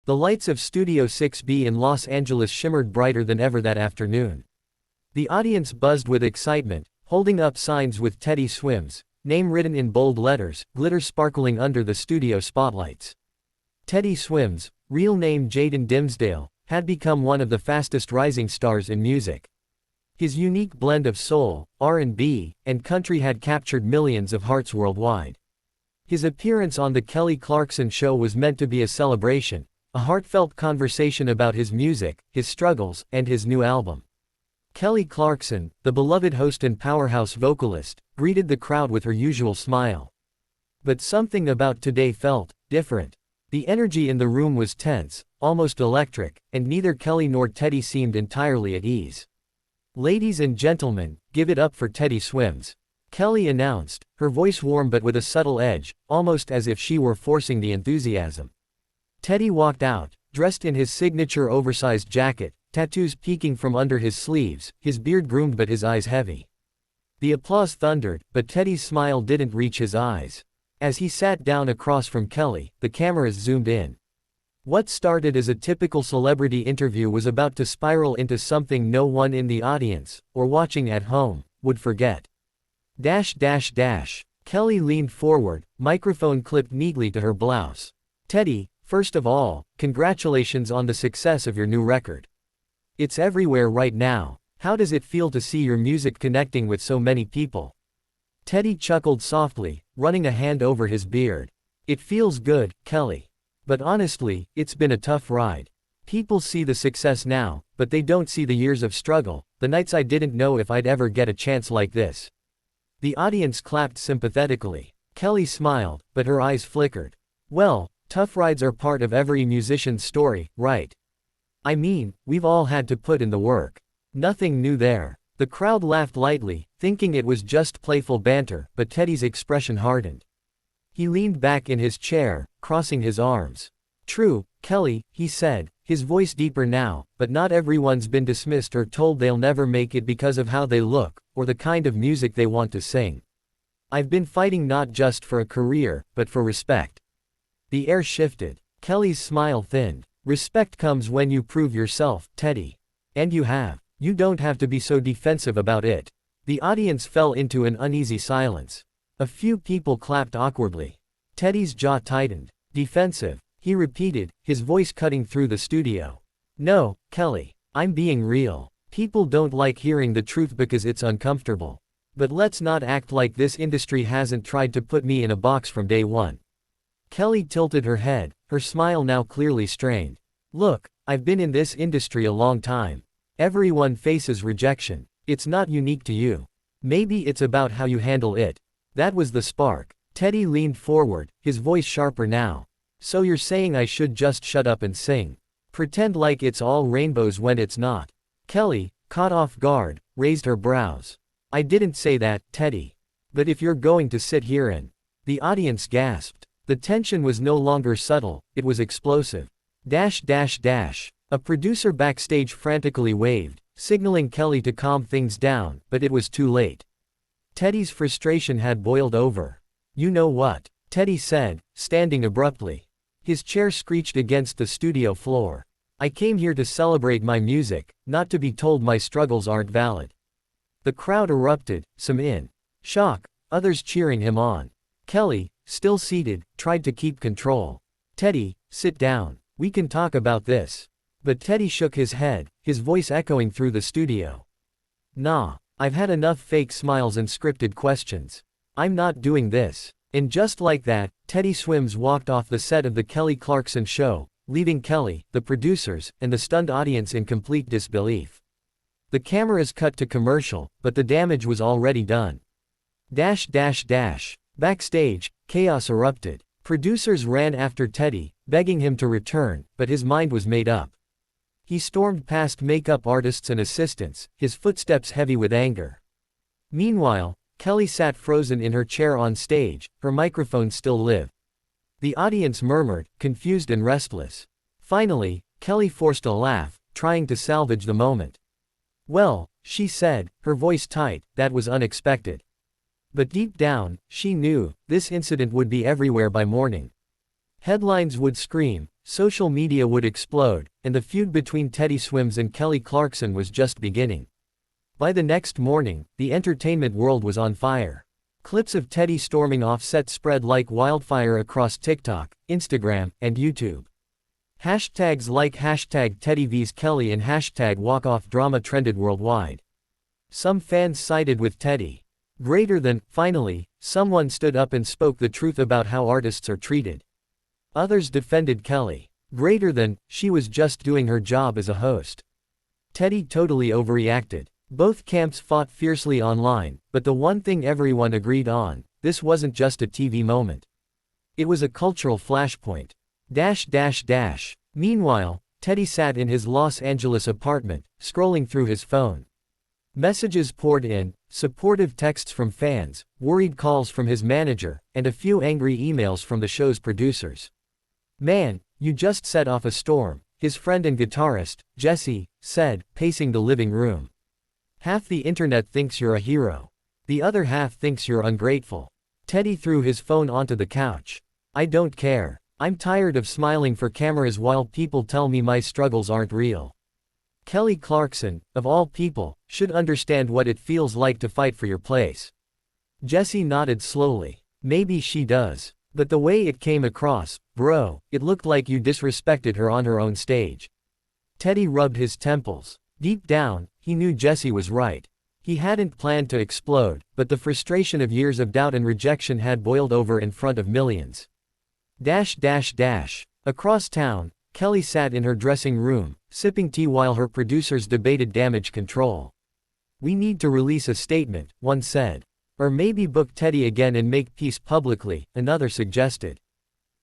The lights of Studio 6B in Los Angeles shimmered brighter than ever that afternoon. The audience buzzed with excitement, holding up signs with Teddy Swims' name written in bold letters, glitter sparkling under the studio spotlights. Teddy Swims, real name Jaden Dimsdale, had become one of the fastest rising stars in music. His unique blend of soul, R&B, and country had captured millions of hearts worldwide. His appearance on the Kelly Clarkson Show was meant to be a celebration, a heartfelt conversation about his music, his struggles, and his new album. Kelly Clarkson, the beloved host and powerhouse vocalist, greeted the crowd with her usual smile. But something about today felt different. The energy in the room was tense, almost electric, and neither Kelly nor Teddy seemed entirely at ease. "Ladies and gentlemen, give it up for Teddy Swims," Kelly announced, her voice warm but with a subtle edge, almost as if she were forcing the enthusiasm. Teddy walked out, dressed in his signature oversized jacket, tattoos peeking from under his sleeves, his beard groomed but his eyes heavy. The applause thundered, but Teddy's smile didn't reach his eyes. As he sat down across from Kelly, the cameras zoomed in. What started as a typical celebrity interview was about to spiral into something no one in the audience, or watching at home, would forget. Kelly leaned forward, microphone clipped neatly to her blouse. "Teddy, first of all, congratulations on the success of your new record. It's everywhere right now. How does it feel to see your music connecting with so many people?" Teddy chuckled softly, running a hand over his beard. "It feels good, Kelly. But honestly, it's been a tough ride. People see the success now, but they don't see the years of struggle, the nights I didn't know if I'd ever get a chance like this." The audience clapped sympathetically. Kelly smiled, but her eyes flickered. "Well, tough rides are part of every musician's story, right? I mean, we've all had to put in the work. Nothing new there." The crowd laughed lightly, thinking it was just playful banter, but Teddy's expression hardened. He leaned back in his chair, crossing his arms. "True, Kelly," he said, his voice deeper now, "but not everyone's been dismissed or told they'll never make it because of how they look, or the kind of music they want to sing. I've been fighting not just for a career, but for respect." The air shifted. Kelly's smile thinned. "Respect comes when you prove yourself, Teddy. And you have. You don't have to be so defensive about it." The audience fell into an uneasy silence. A few people clapped awkwardly. Teddy's jaw tightened. "Defensive," he repeated, his voice cutting through the studio. "No, Kelly. I'm being real. People don't like hearing the truth because it's uncomfortable. But let's not act like this industry hasn't tried to put me in a box from day one." Kelly tilted her head, her smile now clearly strained. "Look, I've been in this industry a long time. Everyone faces rejection. It's not unique to you. Maybe it's about how you handle it." That was the spark. Teddy leaned forward, his voice sharper now. "So you're saying I should just shut up and sing? Pretend like it's all rainbows when it's not?" Kelly, caught off guard, raised her brows. "I didn't say that, Teddy. But if you're going to sit here and..." The audience gasped. The tension was no longer subtle, it was explosive. A producer backstage frantically waved, signaling Kelly to calm things down, but it was too late. Teddy's frustration had boiled over. "You know what?" Teddy said, standing abruptly. His chair screeched against the studio floor. "I came here to celebrate my music, not to be told my struggles aren't valid." The crowd erupted, some in shock, others cheering him on. Kelly, still seated, tried to keep control. "Teddy, sit down. We can talk about this." But Teddy shook his head, his voice echoing through the studio. "Nah. I've had enough fake smiles and scripted questions. I'm not doing this." And just like that, Teddy Swims walked off the set of the Kelly Clarkson Show, leaving Kelly, the producers, and the stunned audience in complete disbelief. The cameras cut to commercial, but the damage was already done. Backstage, chaos erupted. Producers ran after Teddy, begging him to return, but his mind was made up. He stormed past makeup artists and assistants, his footsteps heavy with anger. Meanwhile, Kelly sat frozen in her chair on stage, her microphone still lit. The audience murmured, confused and restless. Finally, Kelly forced a laugh, trying to salvage the moment. "Well," she said, her voice tight, "that was unexpected." But deep down, she knew, this incident would be everywhere by morning. Headlines would scream, social media would explode, and the feud between Teddy Swims and Kelly Clarkson was just beginning. By the next morning, the entertainment world was on fire. Clips of Teddy storming off set spread like wildfire across TikTok, Instagram, and YouTube. Hashtags like hashtag Teddy vs Kelly and hashtag walk-off drama trended worldwide. Some fans sided with Teddy. Finally, someone stood up and spoke the truth about how artists are treated. Others defended Kelly. She was just doing her job as a host. Teddy totally overreacted. Both camps fought fiercely online, but the one thing everyone agreed on, this wasn't just a TV moment. It was a cultural flashpoint. Meanwhile, Teddy sat in his Los Angeles apartment, scrolling through his phone. Messages poured in, supportive texts from fans, worried calls from his manager, and a few angry emails from the show's producers. "Man, you just set off a storm," his friend and guitarist, Jesse, said, pacing the living room. "Half the internet thinks you're a hero. The other half thinks you're ungrateful." Teddy threw his phone onto the couch. "I don't care. I'm tired of smiling for cameras while people tell me my struggles aren't real." Kelly Clarkson, of all people, should understand what it feels like to fight for your place. Jesse nodded slowly. "Maybe she does. But the way it came across, bro, it looked like you disrespected her on her own stage." Teddy rubbed his temples. Deep down, he knew Jesse was right. He hadn't planned to explode, but the frustration of years of doubt and rejection had boiled over in front of millions. Across town, Kelly sat in her dressing room, sipping tea while her producers debated damage control. "We need to release a statement," one said. "Or maybe book Teddy again and make peace publicly," another suggested.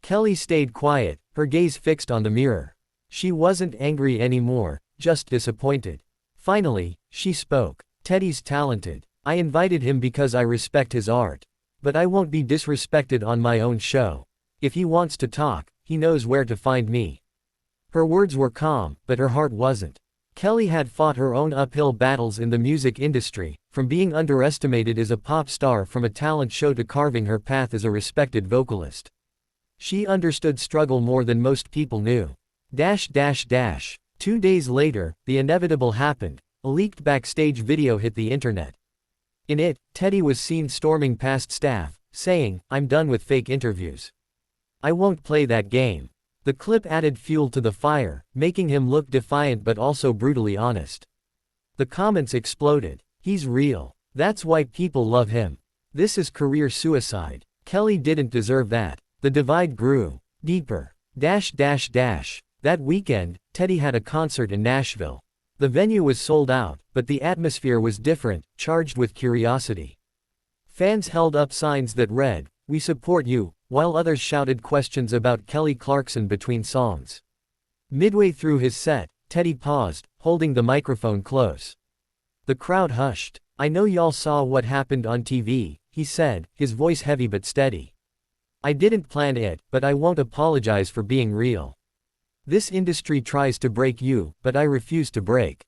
Kelly stayed quiet, her gaze fixed on the mirror. She wasn't angry anymore, just disappointed. Finally, she spoke. "Teddy's talented. I invited him because I respect his art. But I won't be disrespected on my own show. If he wants to talk, he knows where to find me." Her words were calm, but her heart wasn't. Kelly had fought her own uphill battles in the music industry, from being underestimated as a pop star from a talent show to carving her path as a respected vocalist. She understood struggle more than most people knew. 2 days later, the inevitable happened. A leaked backstage video hit the internet. In it, Teddy was seen storming past staff, saying, "I'm done with fake interviews. I won't play that game." The clip added fuel to the fire, making him look defiant but also brutally honest. The comments exploded. "He's real. That's why people love him. This is career suicide. Kelly didn't deserve that." The divide grew deeper. That weekend, Teddy had a concert in Nashville. The venue was sold out, but the atmosphere was different, charged with curiosity. Fans held up signs that read, "We support you," while others shouted questions about Kelly Clarkson between songs. Midway through his set, Teddy paused, holding the microphone close. The crowd hushed. "I know y'all saw what happened on TV," he said, his voice heavy but steady. "I didn't plan it, but I won't apologize for being real. This industry tries to break you, but I refuse to break.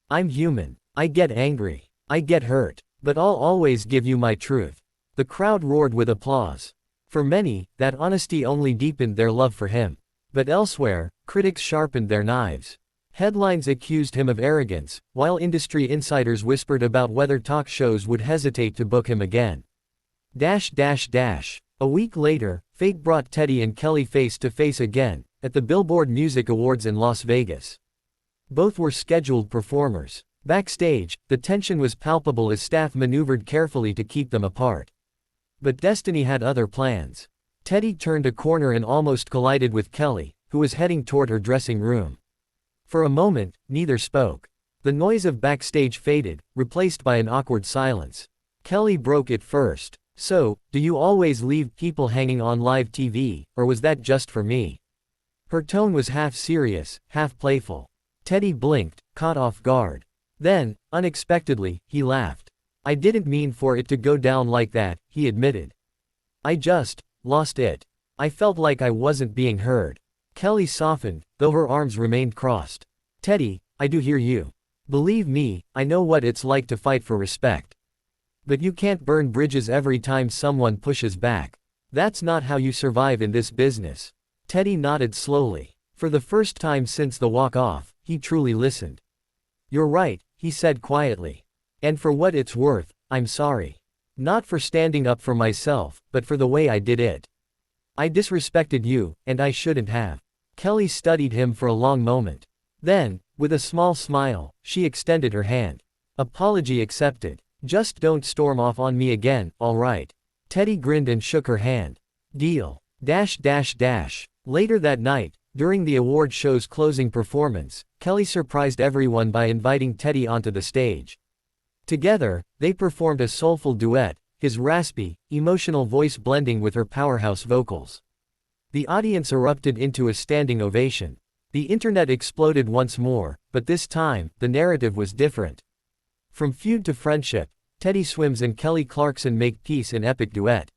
I'm human. I get angry. I get hurt. But I'll always give you my truth." The crowd roared with applause. For many, that honesty only deepened their love for him. But elsewhere, critics sharpened their knives. Headlines accused him of arrogance, while industry insiders whispered about whether talk shows would hesitate to book him again. A week later, fate brought Teddy and Kelly face to face again, at the Billboard Music Awards in Las Vegas. Both were scheduled performers. Backstage, the tension was palpable as staff maneuvered carefully to keep them apart. But destiny had other plans. Teddy turned a corner and almost collided with Kelly, who was heading toward her dressing room. For a moment, neither spoke. The noise of backstage faded, replaced by an awkward silence. Kelly broke it first. "So, do you always leave people hanging on live TV, or was that just for me?" Her tone was half serious, half playful. Teddy blinked, caught off guard. Then, unexpectedly, he laughed. "I didn't mean for it to go down like that," he admitted. "I just lost it. I felt like I wasn't being heard." Kelly softened, though her arms remained crossed. "Teddy, I do hear you. Believe me, I know what it's like to fight for respect. But you can't burn bridges every time someone pushes back. That's not how you survive in this business." Teddy nodded slowly. For the first time since the walk-off, he truly listened. "You're right," he said quietly. "And for what it's worth, I'm sorry. Not for standing up for myself, but for the way I did it. I disrespected you, and I shouldn't have." Kelly studied him for a long moment. Then, with a small smile, she extended her hand. "Apology accepted. Just don't storm off on me again, all right?" Teddy grinned and shook her hand. "Deal. Later that night, during the award show's closing performance, Kelly surprised everyone by inviting Teddy onto the stage. Together, they performed a soulful duet, his raspy, emotional voice blending with her powerhouse vocals. The audience erupted into a standing ovation. The internet exploded once more, but this time, the narrative was different. From feud to friendship, Teddy Swims and Kelly Clarkson make peace in epic duet.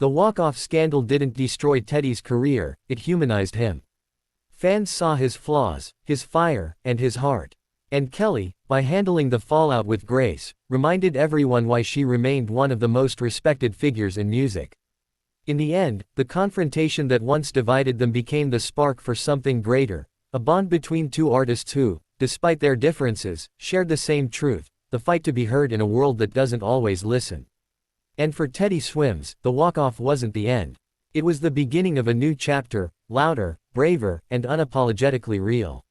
The walk-off scandal didn't destroy Teddy's career, it humanized him. Fans saw his flaws, his fire, and his heart. And Kelly, by handling the fallout with grace, reminded everyone why she remained one of the most respected figures in music. In the end, the confrontation that once divided them became the spark for something greater, a bond between two artists who, despite their differences, shared the same truth, the fight to be heard in a world that doesn't always listen. And for Teddy Swims, the walk-off wasn't the end. It was the beginning of a new chapter, louder, braver, and unapologetically real.